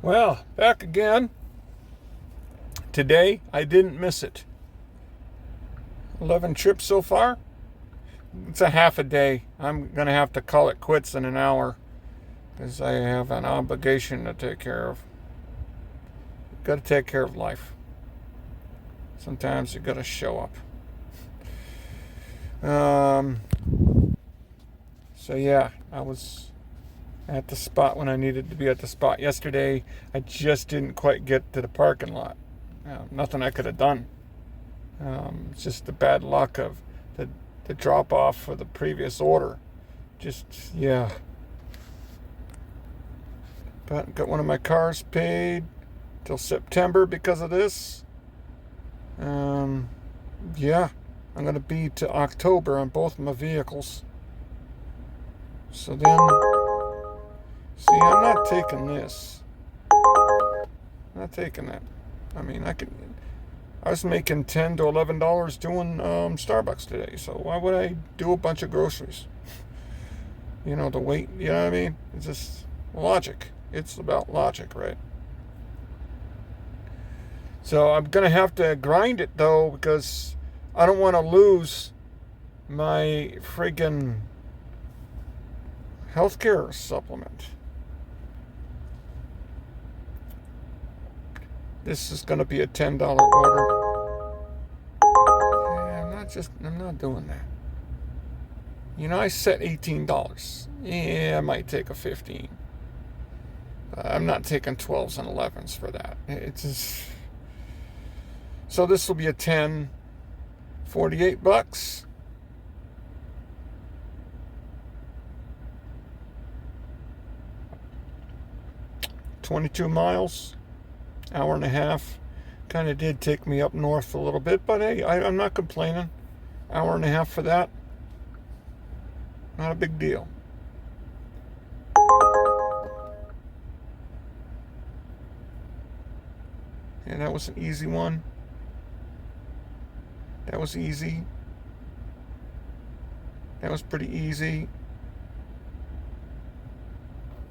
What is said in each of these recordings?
Well, back again. Today, I didn't miss it. 11 trips so far. It's a half a day. I'm going to have to call it quits in an hour because I have an obligation to take care of. Got to take care of life. Sometimes you got to show up. So yeah, I was at the spot when I needed to be at the spot. Yesterday, I just didn't quite get to the parking lot. Nothing I could have done. It's just the bad luck of the drop off for the previous order. Just, yeah. But got one of my cars paid till September because of this. Yeah, I'm going to be to October on both my vehicles. So then, see, I'm not taking this. I'm not taking that. I mean, I was making $10 to $11 doing Starbucks today, so why would I do a bunch of groceries? The weight, you know what I mean? It's just logic. It's about logic, right? So I'm going to have to grind it, though, because I don't want to lose my friggin' healthcare supplement. This is going to be a $10 order. Yeah, I'm not doing that. I set $18. Yeah, I might take a 15. I'm not taking 12s and 11s for that. It's just... So this will be a 10, $48. 22 miles, hour and a half. Kind of did take me up north a little bit, but hey, I'm not complaining. Hour and a half for that. Not a big deal. And that was an easy one. That was easy. That was pretty easy.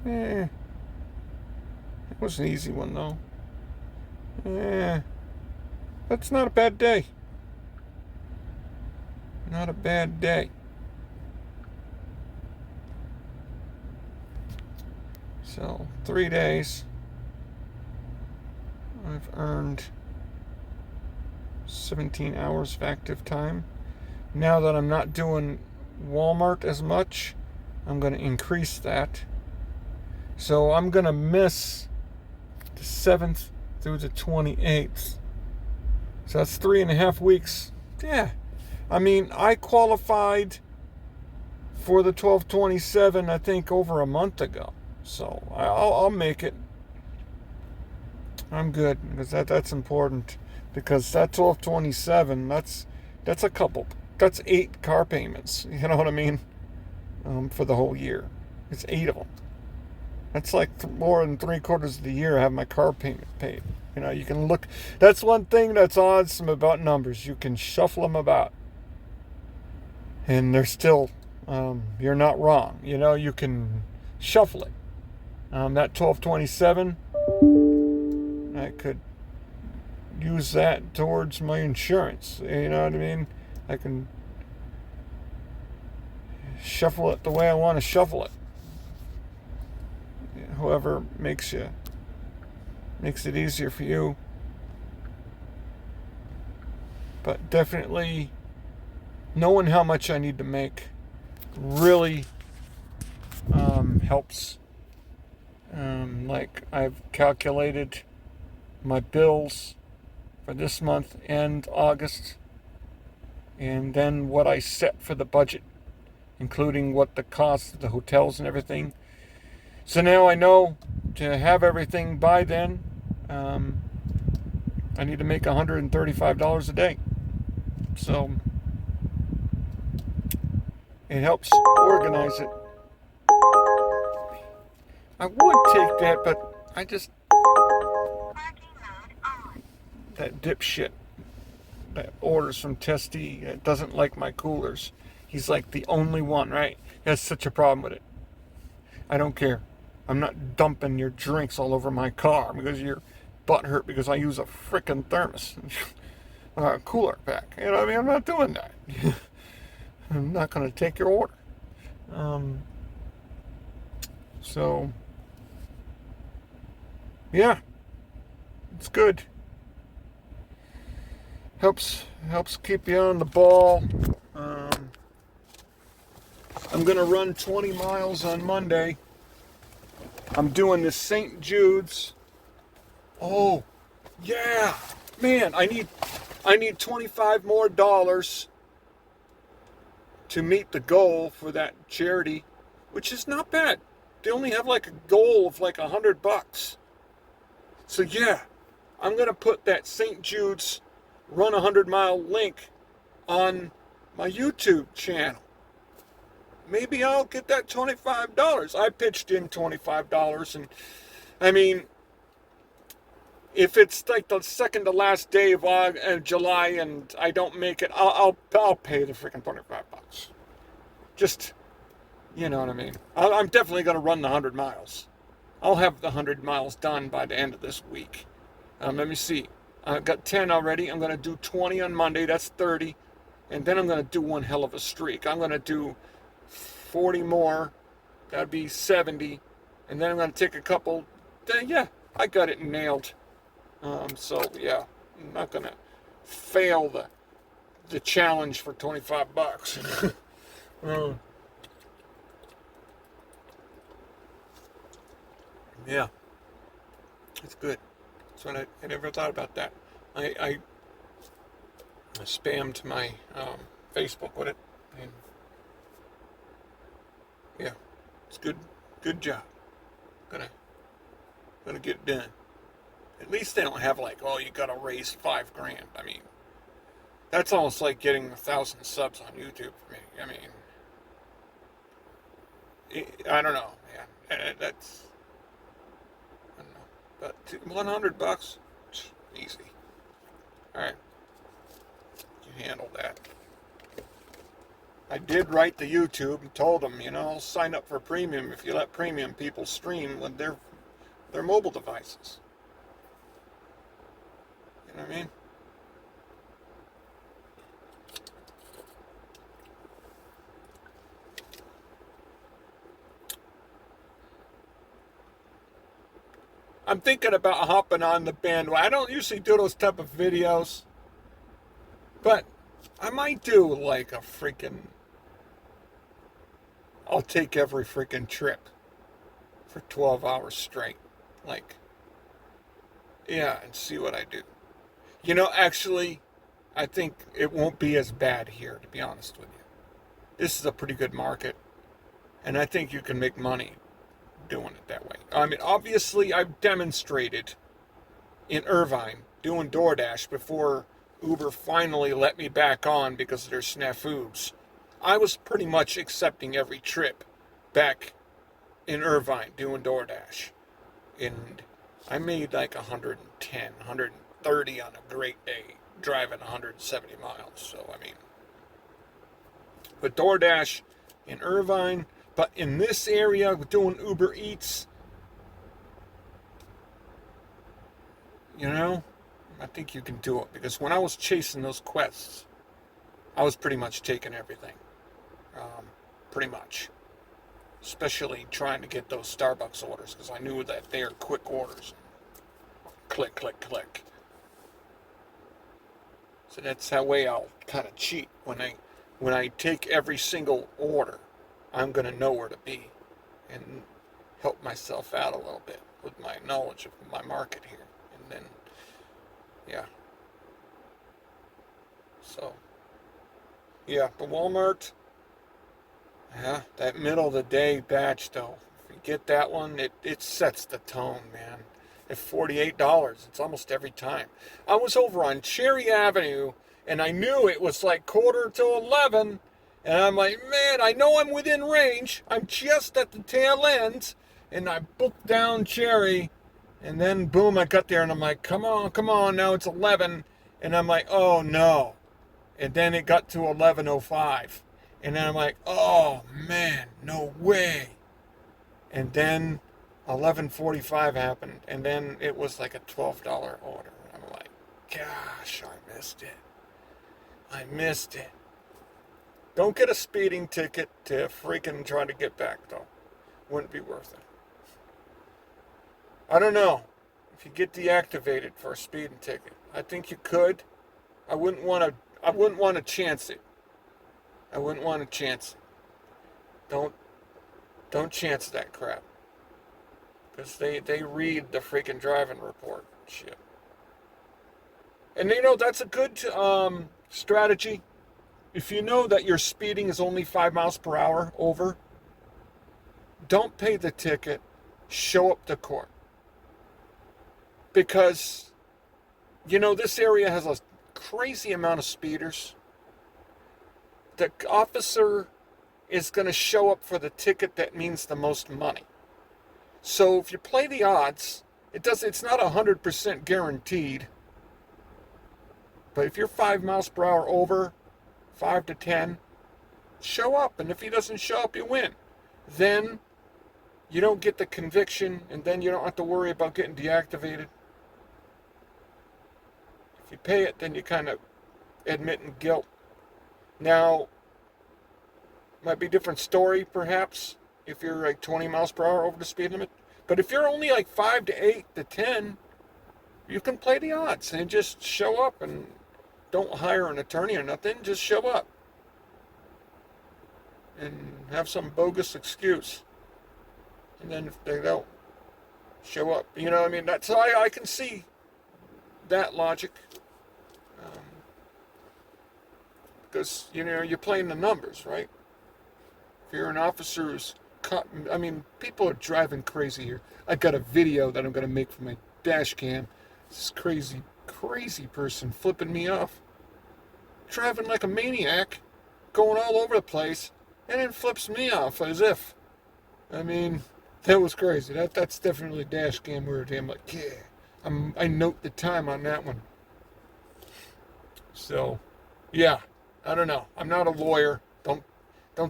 It was an easy one, though. That's not a bad day. Not a bad day. So, 3 days. I've earned 17 hours of active time. Now that I'm not doing Walmart as much, I'm going to increase that. So I'm going to miss the 7th through the 28th. So that's 3.5 weeks. Yeah. I mean, I qualified for the 1227, I think, over a month ago. So I'll make it. I'm good, because that's important. Because that 1227, that's 8 car payments. You know what I mean? For the whole year. It's 8 of them. That's like more than 3/4 of the year I have my car payment paid. You can look. That's one thing that's awesome about numbers. You can shuffle them about, and they're still. You're not wrong. You can shuffle it. That 1227, I could use that towards my insurance. You know what I mean? I can shuffle it the way I want to shuffle it. Whoever makes it easier for you. But definitely knowing how much I need to make really helps. Like I've calculated my bills for this month and August, and then what I set for the budget, including what the cost of the hotels and everything. So now I know to have everything by then, I need to make $135 a day. So it helps organize it. I would take that, but I just... That dipshit that orders from Testy doesn't like my coolers. He's like the only one, right? He has such a problem with it. I don't care. I'm not dumping your drinks all over my car because your butt hurt because I use a frickin' thermos, cooler pack. You know what I mean? I'm not doing that. I'm not going to take your order. So, yeah, it's good. Helps keep you on the ball. I'm going to run 20 miles on Monday. I'm doing the St. Jude's. Oh, yeah. Man, I need 25 more dollars to meet the goal for that charity, which is not bad. They only have like a goal of like $100. So yeah, I'm going to put that St. Jude's Run 100-mile link on my YouTube channel. Maybe I'll get that $25. I pitched in $25, and I mean, if it's like the second to last day of July and I don't make it, I'll pay the freaking $25. Just, you know what I mean. I'm definitely going to run the 100 miles. I'll have the 100 miles done by the end of this week. Let me see. I've got 10 already. I'm going to do 20 on Monday. That's 30. And then I'm going to do one hell of a streak. I'm going to do 40 more. That'd be 70. And then I'm going to take a couple. Yeah, I got it nailed. So, yeah, I'm not going to fail the challenge for $25. Yeah, it's good. So I never thought about that. I spammed my Facebook with it, and yeah, it's good. Good job. Gonna get it done. At least they don't have like, oh, you gotta raise $5,000. I mean, that's almost like getting 1,000 subs on YouTube for me. I mean, I don't know, man. That's, I don't know, but $100, easy. All right, you handle that. I did write to YouTube and told them, I'll sign up for premium if you let premium people stream with their mobile devices. You know what I mean? I'm thinking about hopping on the bandwagon. I don't usually do those type of videos, but I might do like a freaking, I'll take every freaking trip for 12 hours straight. Like, yeah, and see what I do. Actually, I think it won't be as bad here, to be honest with you. This is a pretty good market, and I think you can make money doing it that way. I mean, obviously, I've demonstrated in Irvine doing DoorDash before Uber finally let me back on because of their snafus. I was pretty much accepting every trip back in Irvine doing DoorDash. And I made like 110, 130 on a great day, driving 170 miles. So, I mean, but DoorDash in Irvine, but in this area, doing Uber Eats, I think you can do it. Because when I was chasing those quests, I was pretty much taking everything. Pretty much. Especially trying to get those Starbucks orders, because I knew that they are quick orders. Click, click, click. So that's how way I'll kind of cheat. When I take every single order, I'm going to know where to be and help myself out a little bit with my knowledge of my market here. And then, yeah. So, yeah, but Walmart, yeah, that middle of the day batch though, if you get that one, it sets the tone, man. At $48, it's almost every time. I was over on Cherry Avenue, and I knew it was like 11:45, and I'm like, man, I know I'm within range. I'm just at the tail end, and I booked down Cherry, and then boom, I got there, and I'm like, come on, now it's 11, and I'm like, oh no. And then it got to 11:05, and then I'm like, oh man, no way. And then 11:45 happened, and then it was like a $12 order. I'm like, gosh, I missed it. I missed it. Don't get a speeding ticket to freaking try to get back, though. Wouldn't be worth it. I don't know if you get deactivated for a speeding ticket. I think you could. I wouldn't want to. I wouldn't want to chance it. I wouldn't want to chance it. Don't chance that crap. Because they read the freaking driving report shit. And that's a good strategy. If you know that your speeding is only 5 miles per hour over, don't pay the ticket, show up to court. Because, this area has a crazy amount of speeders. The officer is going to show up for the ticket that means the most money. So if you play the odds, it's not 100% guaranteed. But if you're 5 miles per hour over, 5 to 10, show up. And if he doesn't show up, you win. Then you don't get the conviction, and then you don't have to worry about getting deactivated. If you pay it, then you kind of admitting guilt. Now, might be a different story, perhaps, if you're like 20 miles per hour over the speed limit. But if you're only like 5 to 8 to 10, you can play the odds and just show up, and don't hire an attorney or nothing. Just show up and have some bogus excuse. And then if they don't show up, that's how I can see that logic. Because, you're playing the numbers, right? If you're an officer who's caught, people are driving crazy here. I got a video that I'm going to make for my dash cam. This crazy person flipping me off. Driving like a maniac, going all over the place, and then flips me off as if. That was crazy. That's definitely dash cam worthy. I'm like, yeah. I note the time on that one. So, yeah. I don't know. I'm not a lawyer. Don't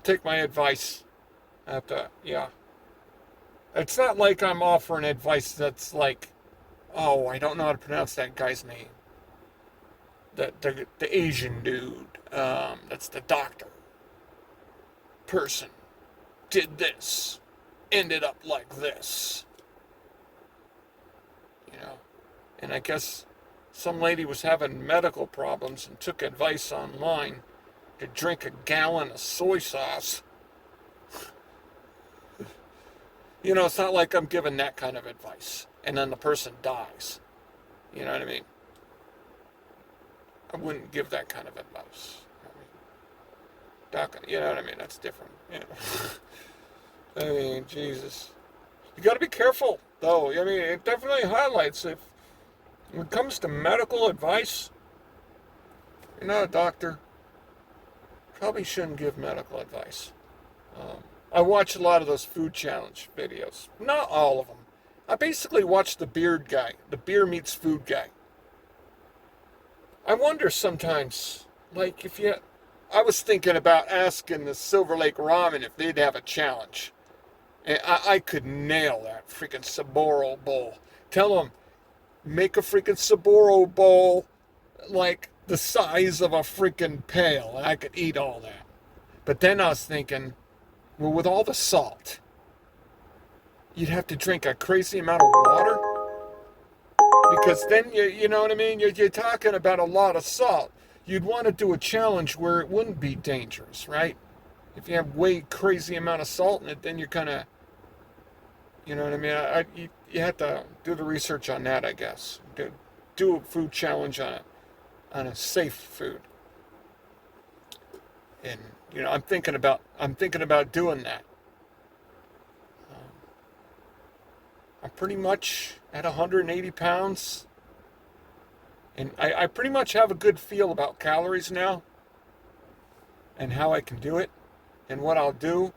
take my advice. It's not like I'm offering advice that's like, oh, I don't know how to pronounce that guy's name. The Asian dude. That's the doctor. Person did this. Ended up like this. And I guess some lady was having medical problems and took advice online to drink a gallon of soy sauce. It's not like I'm giving that kind of advice and then the person dies. You know what I mean? I wouldn't give that kind of advice. You know what I mean? That's different. Jesus. You got to be careful, though. It definitely highlights when it comes to medical advice, you're not a doctor, probably shouldn't give medical advice. I watch a lot of those food challenge videos. Not all of them. I basically watch the beard guy, the beer meets food guy. I wonder sometimes, I was thinking about asking the Silver Lake Ramen if they'd have a challenge. And I could nail that freaking Saburo bowl. Tell them, make a freaking Saburo bowl like the size of a freaking pail, and I could eat all that. But then I was thinking, well, with all the salt, you'd have to drink a crazy amount of water. Because then, you know what I mean? You're talking about a lot of salt. You'd want to do a challenge where it wouldn't be dangerous, right? If you have way crazy amount of salt in it, then you're kind of, you know what I mean? You have to do the research on that, I guess. Do a food challenge on a safe food. And I'm thinking about doing that. I'm pretty much at 180 pounds. And I pretty much have a good feel about calories now. And how I can do it. And what I'll do.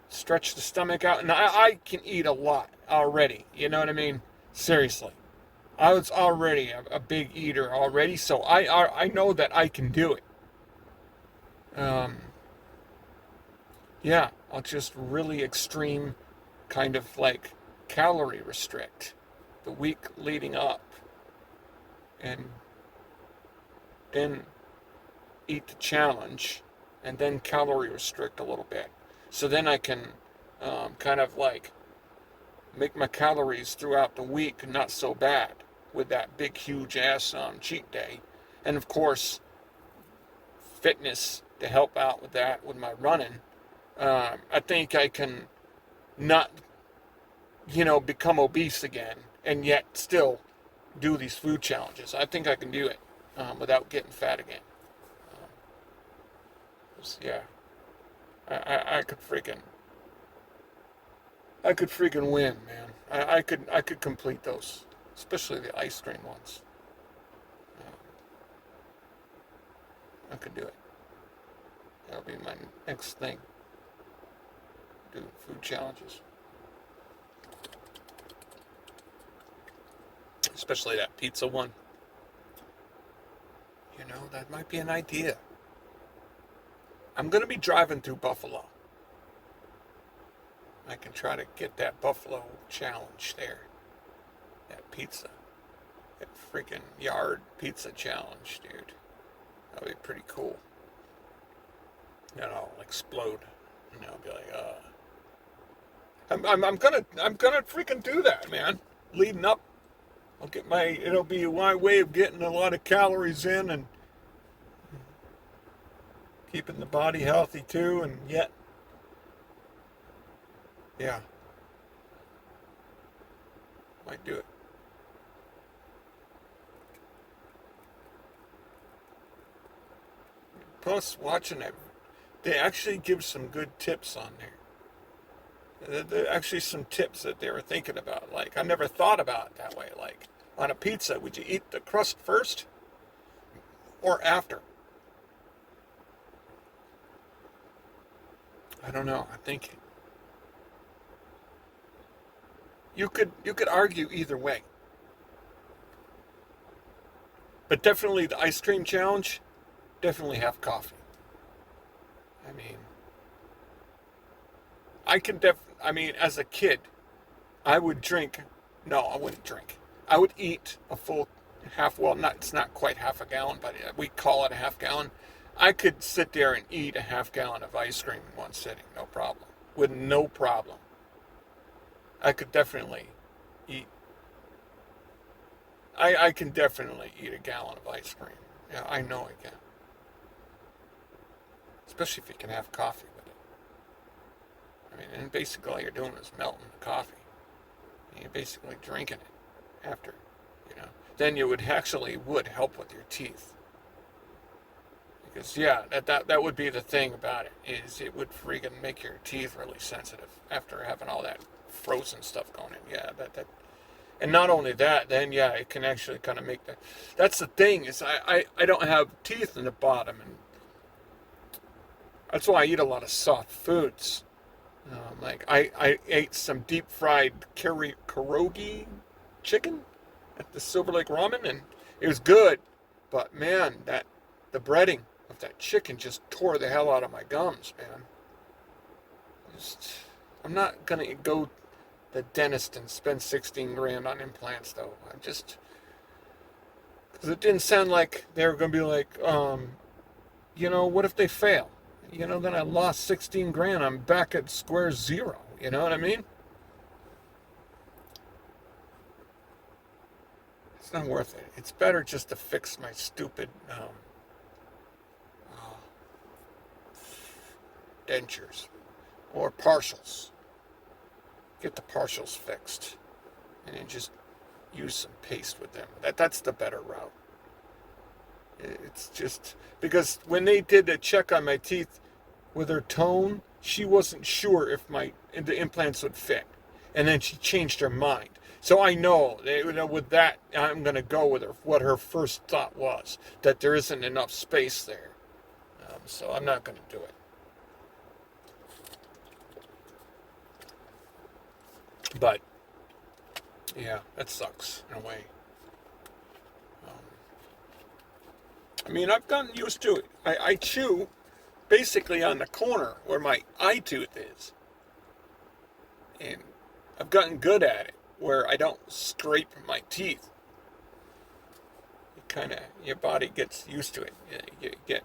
Stretch the stomach out. And I can eat a lot already. You know what I mean? Seriously. I was already a big eater already. So I know that I can do it. Yeah. I'll just really extreme kind of calorie restrict the week leading up, and then eat the challenge, and then calorie restrict a little bit. So then I can kind of like make my calories throughout the week not so bad with that big, huge ass cheat day. And of course, fitness to help out with that with my running. I think I can not, become obese again and yet still do these food challenges. I think I can do it without getting fat again. Yeah, I could freaking win, man. I could complete those, especially the ice cream ones. I could do it. That'll be my next thing. Do food challenges. Especially that pizza one. That might be an idea. I'm going to be driving through Buffalo. I can try to get that Buffalo challenge there. That pizza. That freaking yard pizza challenge, dude. That'll be pretty cool. I'll explode. I'll be like, I'm gonna freaking do that, man. Leading up, it'll be my way of getting a lot of calories in and keeping the body healthy too, and yet, yeah, might do it. Plus, watching it, they actually give some good tips on there. There are actually some tips that they were thinking about. Like, I never thought about it that way. Like, on a pizza, would you eat the crust first or after? I don't know. I think you could argue either way. But definitely the ice cream challenge, definitely have coffee. I mean, as a kid, I would drink. No, I wouldn't drink. I would eat a full it's not quite half a gallon, but we call it a half gallon. I could sit there and eat a half gallon of ice cream in one sitting, no problem. With no problem. I could definitely eat. I can definitely eat a gallon of ice cream. Yeah, I know I can. Especially if you can have coffee with it. I mean, and basically all you're doing is melting the coffee. And you're basically drinking it after, Then you would help with your teeth. Because, yeah, that would be the thing about it, is it would freaking make your teeth really sensitive after having all that frozen stuff going in. Yeah, and not only that, then, yeah, it can actually kind of make that's the thing, is I don't have teeth in the bottom, and that's why I eat a lot of soft foods. Like, I ate some deep-fried karaoke chicken at the Silver Lake Ramen, and it was good, but, man, the breading of that chicken just tore the hell out of my gums, man. I'm not going to go to the dentist and spend 16 grand on implants, though. Because it didn't sound like they were going to be like, what if they fail? Then I lost 16 grand. I'm back at square zero. You know what I mean? It's not worth it. It's better just to fix my stupid dentures or partials. Get the partials fixed and then just use some paste with them. That's the better route. It's just because when they did a check on my teeth with her tone, she wasn't sure if the implants would fit, and then she changed her mind. So I know, with that, I'm going to go with what her first thought was, that there isn't enough space there. So I'm not going to do it. But, yeah, that sucks in a way. I've gotten used to it. I chew basically on the corner where my eye tooth is. And I've gotten good at it where I don't scrape my teeth. Your body gets used to it. You get,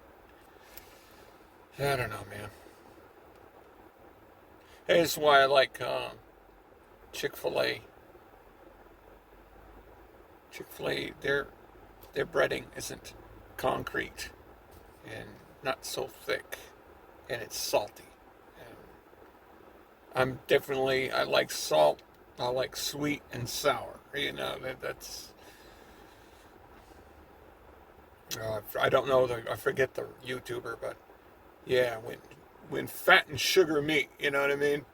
I don't know, man. Hey, this is why I like Chick-fil-A. Chick-fil-A, their breading isn't concrete and not so thick, and it's salty. And I like salt. I like sweet and sour. That's. I don't know. I forget the YouTuber, but yeah, when fat and sugar meet, you know what I mean?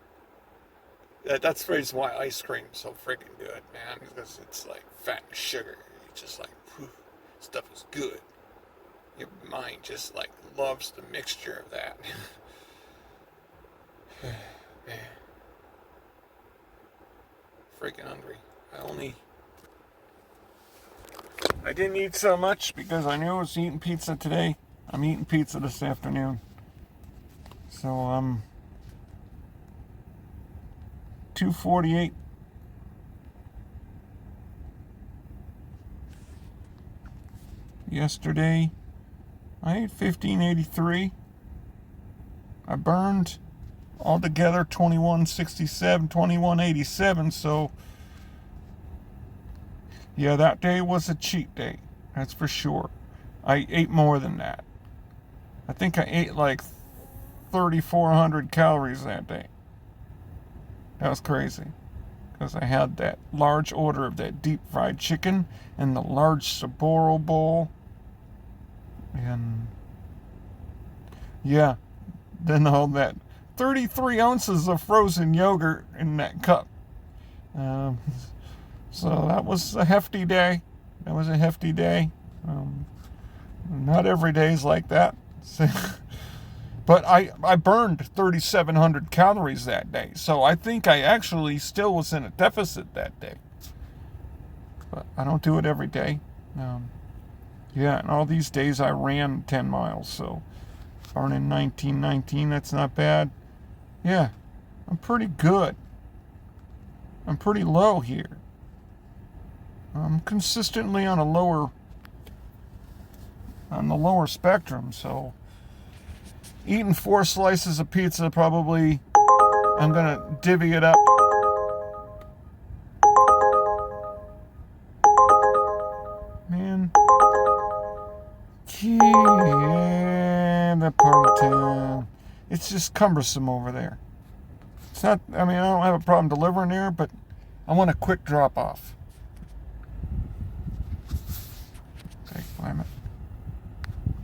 That's the reason why ice cream is so freaking good, man. Because it's like fat and sugar. It's just like, whew, stuff is good. Your mind just like loves the mixture of that. Man. Freaking hungry. I didn't eat so much because I knew I was eating pizza today. I'm eating pizza this afternoon. So, 248. Yesterday, I ate 1583. I burned altogether 2167, 2187. So, yeah, that day was a cheat day. That's for sure. I ate more than that. I think I ate like 3,400 calories that day. That was crazy. Because I had that large order of that deep fried chicken and the large Sapporo bowl. And yeah, then all that 33 ounces of frozen yogurt in that cup. So that was a hefty day. Not every day is like that. But I burned 3,700 calories that day. So I think I actually still was in a deficit that day. But I don't do it every day. Yeah, and all these days I ran 10 miles. So burning 1919, that's not bad. Yeah, I'm pretty good. I'm pretty low here. I'm consistently on the lower spectrum, so eating 4 slices of pizza probably, I'm gonna divvy it up. Man. Yeah, that part of town. It's just cumbersome over there. It's not, I don't have a problem delivering there, but I want a quick drop off. Okay, climb it.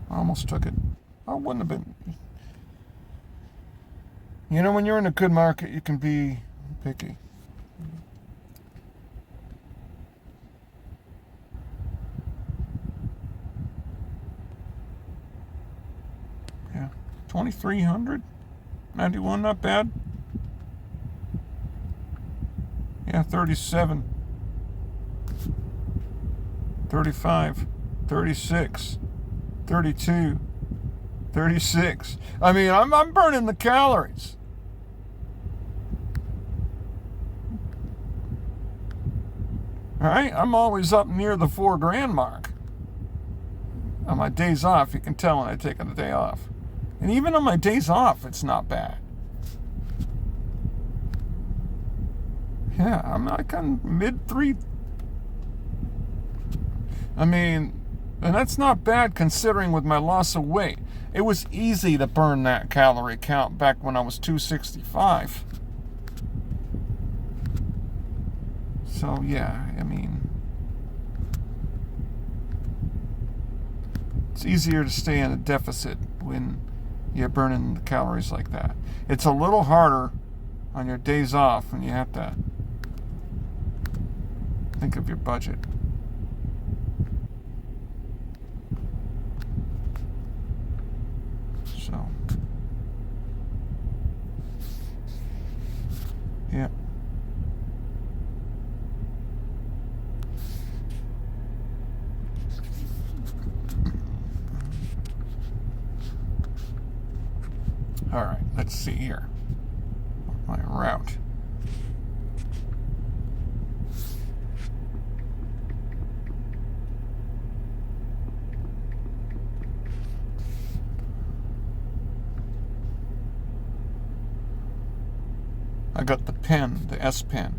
I almost took it. I wouldn't have been. You know, when you're in a good market, you can be picky. Yeah, 2,300, 91, not bad. Yeah, 37, 35, 36, 32, 36. I'm burning the calories. All right, I'm always up near the 4 grand mark. On my days off, you can tell when I take a day off. And even on my days off, it's not bad. Yeah, I'm like on mid-3. And that's not bad considering with my loss of weight. It was easy to burn that calorie count back when I was 265. So, yeah, it's easier to stay in a deficit when you're burning the calories like that. It's a little harder on your days off when you have to think of your budget. So, yeah. All right, let's see here. My route. I got the Pen, the S Pen.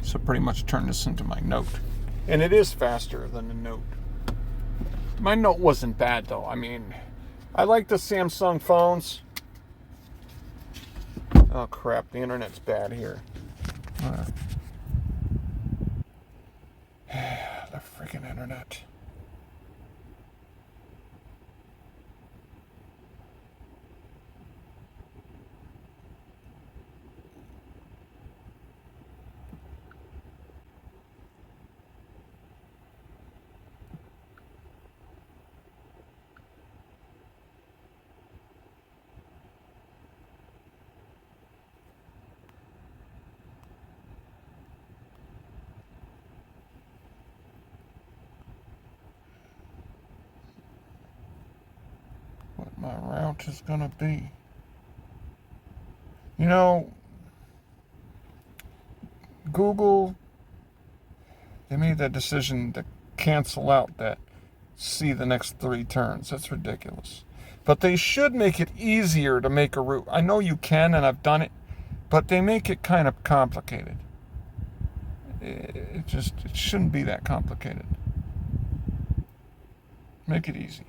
So pretty much turn this into my Note. And it is faster than the Note. My Note wasn't bad though. I mean, I like the Samsung phones. Oh crap, the internet's bad here. The freaking internet. What my route is gonna be. You know, Google, they made that decision to cancel out that see the next 3 turns. That's ridiculous. But they should make it easier to make a route. I know you can, and I've done it, but they make it kind of complicated. It shouldn't be that complicated. Make it easy.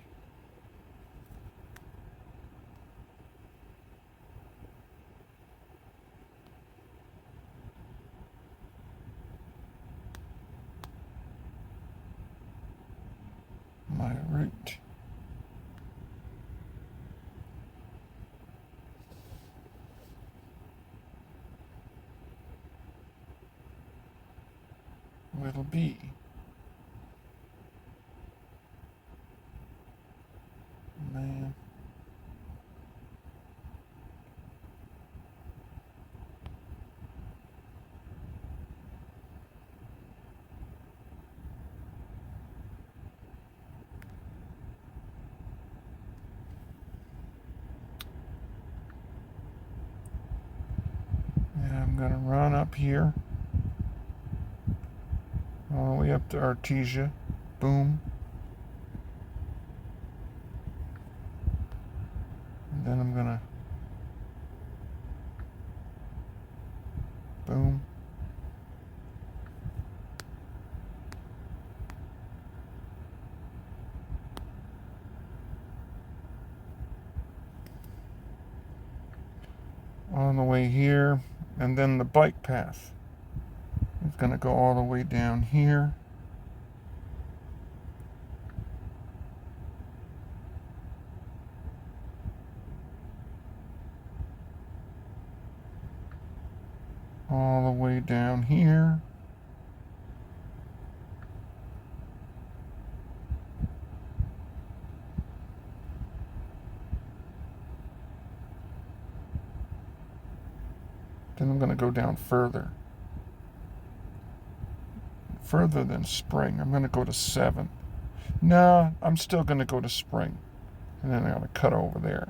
My route. Will be man. And I'm gonna run up here. All the way up to Artesia. Boom. And then I'm gonna boom. On the way here, and then the bike path. It's going to go all the way down here. All the way down here. Then I'm going to go down further. Further than Spring. I'm going to go to 7. No, I'm still going to go to Spring. And then I'm going to cut over there.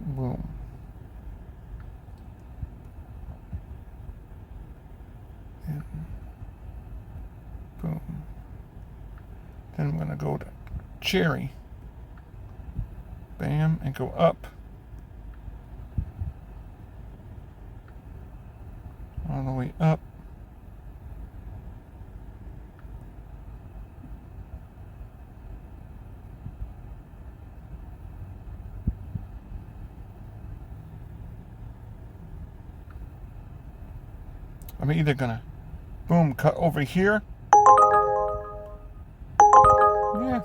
Boom. And boom. Then I'm going to go to Cherry. Bam, and go up. All the way up. I'm either gonna boom cut over here. Yeah,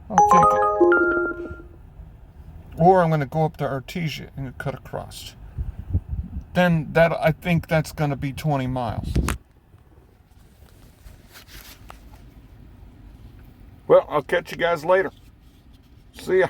I'll take it. Or I'm gonna go up to Artesia and cut across. Then I think that's gonna be 20 miles. Well, I'll catch you guys later. See ya.